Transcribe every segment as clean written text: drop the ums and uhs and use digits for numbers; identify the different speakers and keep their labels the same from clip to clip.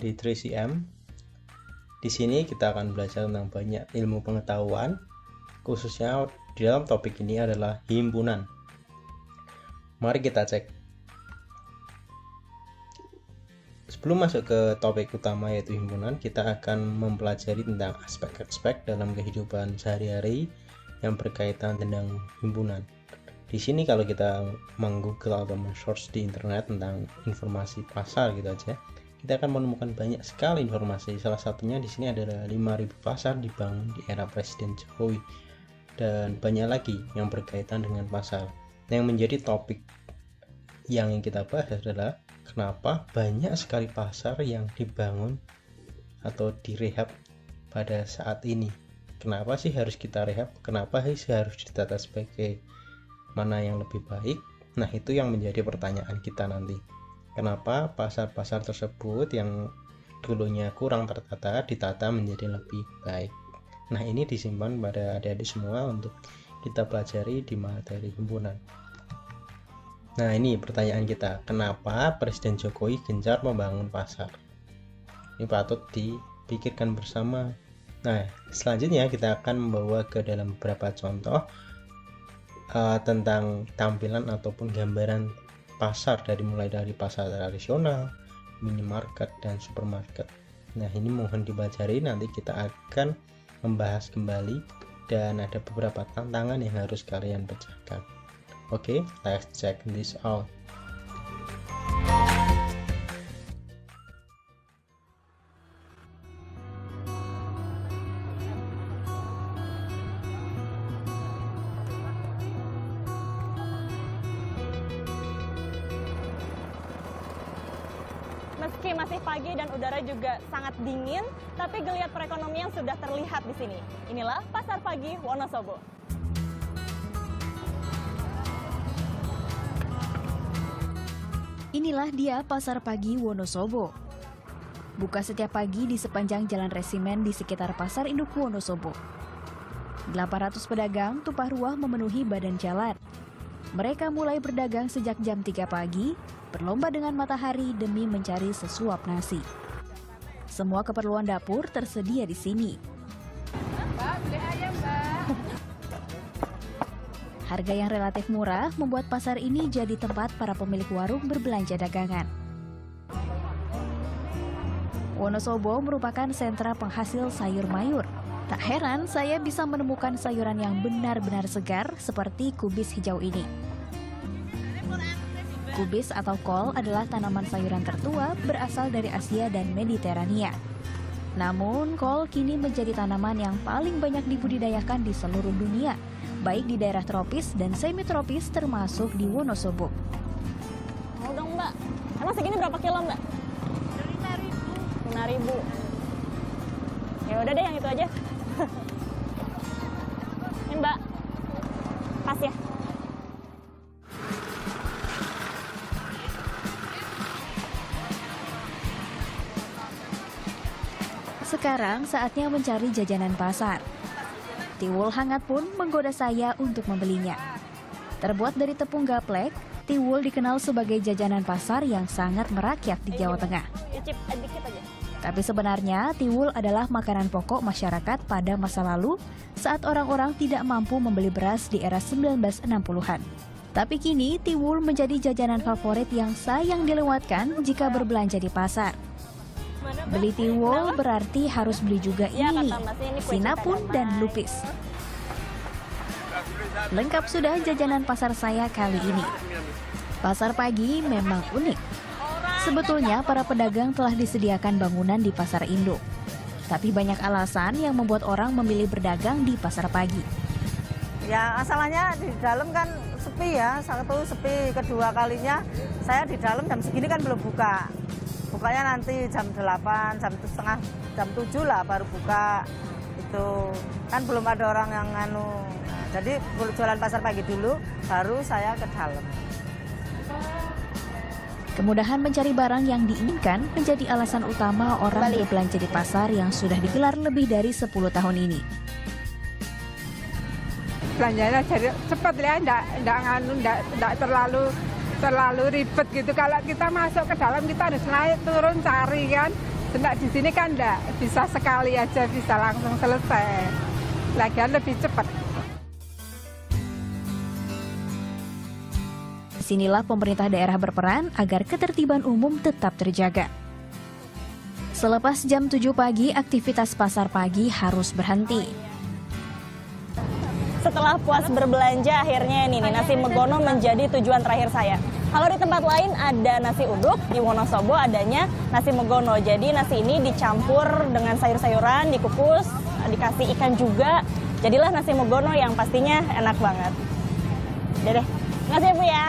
Speaker 1: dari 3CM. Di sini kita akan belajar tentang banyak ilmu pengetahuan, khususnya di dalam topik ini adalah himpunan. Mari kita cek. Sebelum masuk ke topik utama yaitu himpunan, kita akan mempelajari tentang aspek-aspek dalam kehidupan sehari-hari yang berkaitan tentang himpunan. Di sini kalau kita meng-Google atau men-search di internet tentang informasi pasar gitu aja, kita akan menemukan banyak sekali informasi. Salah satunya di sini adalah 5.000 pasar dibangun di era Presiden Jokowi dan banyak lagi yang berkaitan dengan pasar. Yang menjadi topik yang kita bahas adalah kenapa banyak sekali pasar yang dibangun atau direhab pada saat ini. Kenapa sih harus kita rehab? Kenapa sih harus ditata sebagai mana yang lebih baik? Nah, itu yang menjadi pertanyaan kita nanti. Kenapa pasar-pasar tersebut yang dulunya kurang tertata ditata menjadi lebih baik? Nah, ini disimpan pada adik-adik semua untuk kita pelajari di materi himpunan. Nah, ini pertanyaan kita. Kenapa Presiden Jokowi gencar membangun pasar? Ini patut dipikirkan bersama. Nah, selanjutnya kita akan membawa ke dalam beberapa contoh tentang tampilan ataupun gambaran pasar mulai dari pasar tradisional, minimarket, dan supermarket. Nah, ini mohon dipelajari, nanti kita akan membahas kembali dan ada beberapa tantangan yang harus kalian pecahkan. Oke, let's check this out.
Speaker 2: Meski masih pagi dan udara juga sangat dingin, tapi geliat perekonomian sudah terlihat di sini. Inilah Pasar Pagi Wonosobo.
Speaker 3: Inilah dia Pasar Pagi Wonosobo. Buka setiap pagi di sepanjang Jalan Resimen di sekitar Pasar Induk Wonosobo. 800 pedagang tumpah ruah memenuhi badan jalan. Mereka mulai berdagang sejak jam 3 pagi, berlomba dengan matahari demi mencari sesuap nasi. Semua keperluan dapur tersedia di sini.
Speaker 4: Mbak, beli ayam, Mbak.
Speaker 3: Harga yang relatif murah membuat pasar ini jadi tempat para pemilik warung berbelanja dagangan. Wonosobo merupakan sentra penghasil sayur mayur. Tak heran saya bisa menemukan sayuran yang benar-benar segar seperti kubis hijau ini. Kubis atau kol adalah tanaman sayuran tertua berasal dari Asia dan Mediterania. Namun, kol kini menjadi tanaman yang paling banyak dibudidayakan di seluruh dunia, baik di daerah tropis dan semi-tropis termasuk di Wonosobo.
Speaker 2: Mau dong, Mbak. Emang segini berapa kilo, Mbak? 5.000. 5.000. Ya udah deh yang itu aja. Ini, Mbak. Pas ya.
Speaker 3: Sekarang saatnya mencari jajanan pasar. Tiwul hangat pun menggoda saya untuk membelinya. Terbuat dari tepung gaplek, tiwul dikenal sebagai jajanan pasar yang sangat merakyat di Jawa Tengah.
Speaker 2: Icip dikit aja.
Speaker 3: Tapi sebenarnya tiwul adalah makanan pokok masyarakat pada masa lalu saat orang-orang tidak mampu membeli beras di era 1960-an. Tapi kini tiwul menjadi jajanan favorit yang sayang dilewatkan jika berbelanja di pasar. Beli tiwul berarti harus beli juga ini, sinapun dan lupis. Lengkap sudah jajanan pasar saya kali ini. Pasar pagi memang unik. Sebetulnya para pedagang telah disediakan bangunan di pasar induk. Tapi banyak alasan yang membuat orang memilih berdagang di pasar pagi.
Speaker 5: Ya asalnya di dalam kan sepi ya, satu sepi, kedua kalinya saya di dalam jam segini kan belum buka. Bukanya nanti jam 8, jam 7 lah baru buka. Itu kan belum ada orang yang jadi jualan pasar pagi dulu, baru saya ke dalam.
Speaker 3: Kemudahan mencari barang yang diinginkan menjadi alasan utama orang berbelanja di pasar yang sudah digelar lebih dari 10 tahun ini.
Speaker 4: Belanjanya jadi cepat ya, enggak terlalu ribet gitu. Kalau kita masuk ke dalam kita harus naik turun cari kan. Senak di sini kan enggak bisa sekali aja bisa langsung selesai. Lagian lebih cepat.
Speaker 3: Disinilah pemerintah daerah berperan agar ketertiban umum tetap terjaga. Selepas jam 7 pagi, aktivitas pasar pagi harus berhenti.
Speaker 2: Setelah puas berbelanja, akhirnya ini nih, nasi megono menjadi tujuan terakhir saya. Kalau di tempat lain ada nasi uduk, di Wonosobo adanya nasi megono. Jadi nasi ini dicampur dengan sayur-sayuran, dikukus, dikasih ikan juga. Jadilah nasi megono yang pastinya enak banget. Udah deh, makasih ya Bu ya.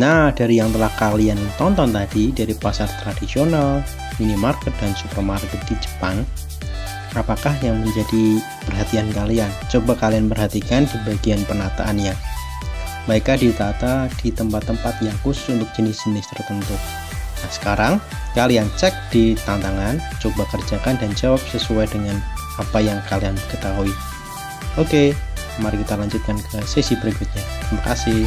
Speaker 1: Nah, dari yang telah kalian tonton tadi, dari pasar tradisional, minimarket, dan supermarket di Jepang, apakah yang menjadi perhatian kalian? Coba kalian perhatikan di bagian penataannya. Mereka ditata di tempat-tempat yang khusus untuk jenis-jenis tertentu. Nah, sekarang kalian cek di tantangan, coba kerjakan dan jawab sesuai dengan apa yang kalian ketahui. Oke, mari kita lanjutkan ke sesi berikutnya. Terima kasih.